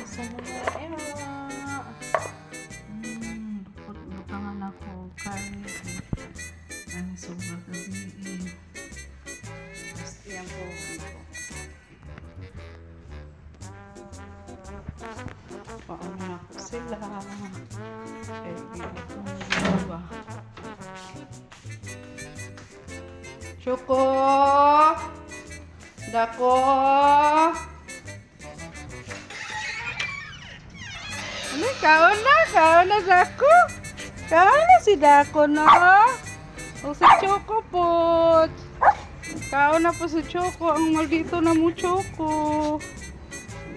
Sa mga ewa. Butangan ako. Karne. Ang sobrang gabiin. Tapos yan po. Paano na ako sila. Eh, ba? Choco! Dako! Ano, kaon na Dako. Kaon na si Dako na. O si Choco po. Kaon na po si Choco. Ang maldito na mo Choco.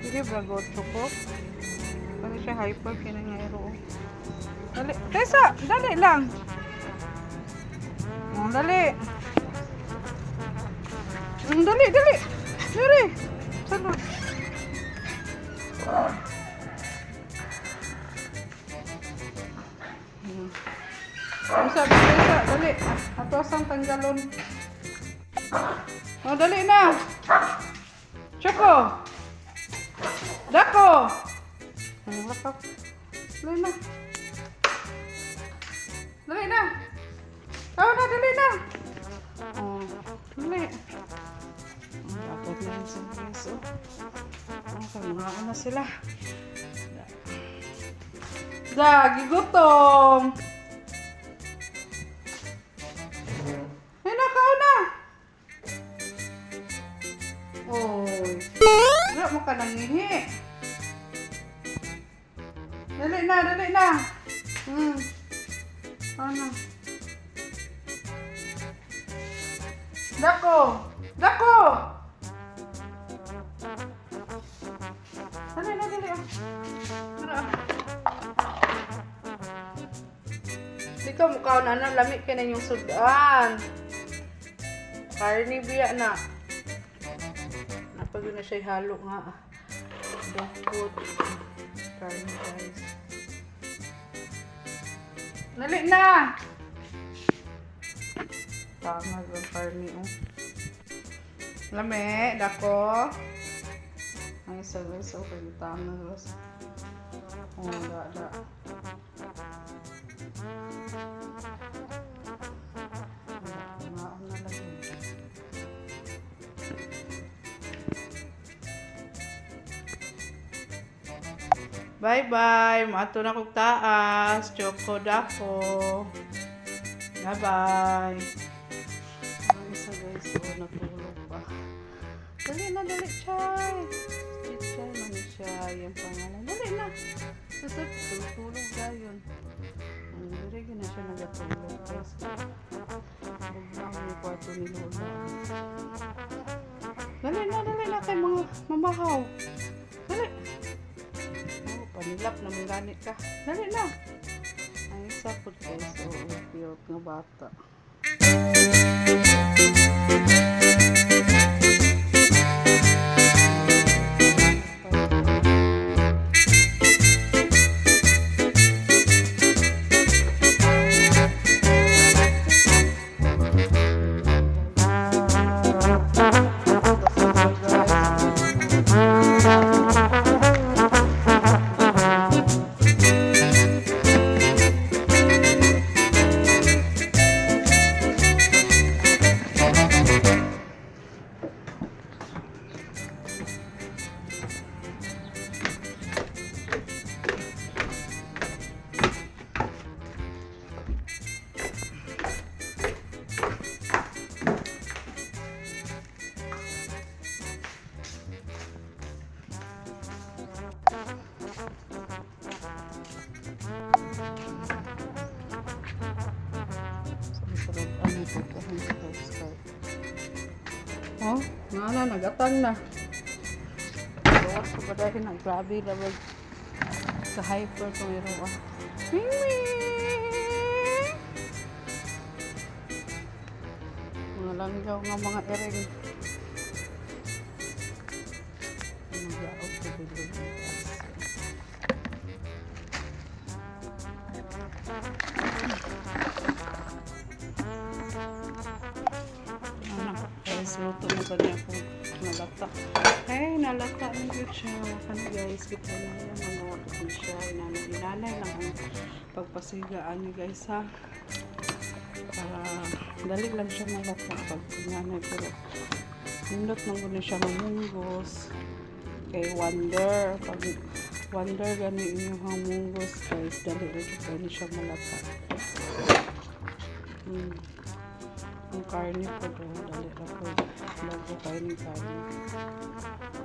Hindi ba go Choco? Ano siya hyper kinangayro. Dali, Tessa, dali lang. Oh, dali. Dali. Dali. Salud. Sabi Tessa, dali. Ato asang tanggalon. Oh, dali na. Choco. Dako. Ang lakap. Dali na. Dali na. Oh, na, dali na. Oh, dali. Dapat na yung service. Okay, mga na sila. Gigutom. Ay, nakaw na. Oy. Wala mo ka nangihi. Dali na. Ano? Dako! Dali. Tara. Di ka mukha na lamig ka na yung sudan. Karni biya na. Napag na siya halo nga. Dukot. Karni guys. Dali na! Tama ang karni oh. Lame, Dako. Ay, guys, okay, tama guys. Oh, da. Maon na lagi. Bye-bye. Maato na kong taas. Choco Dako. Bye-bye. Ay, guys, natulog pa. Dali, Chay. Chay man siya. Yung pangalan. Dali na. Susap, tulog na yun. Dali na siya nagatulog. Guys, huwag lang yung kwarto ni Lola. Dali na kay mga mamahaw. Dali. Oh, panilap na mangganit ka. Dali na. Ay, sapot guys. So, cute nga bata. Oh, nagatang na. Bawas ko ba dahil na grabe na sa hyper kung iro mga langgaw nga mga ering. Nag-out ko bilog. Luto na ba niya ako nalata. Ay, nalata na yun siya. Ano guys, kita na yan. Nalata na siya. Inanay lang ang pagpasigaan niya guys ha. Para dali lang siya malata pag inanay. Pero nindot nang gano'n siya mamunggos. Kay wonder. Pag wonder gano'n inyong hamunggos guys. Dali lang siya gano'n siya malata. Yung karne po doon. Dali lang po. Bago kayo ng karne.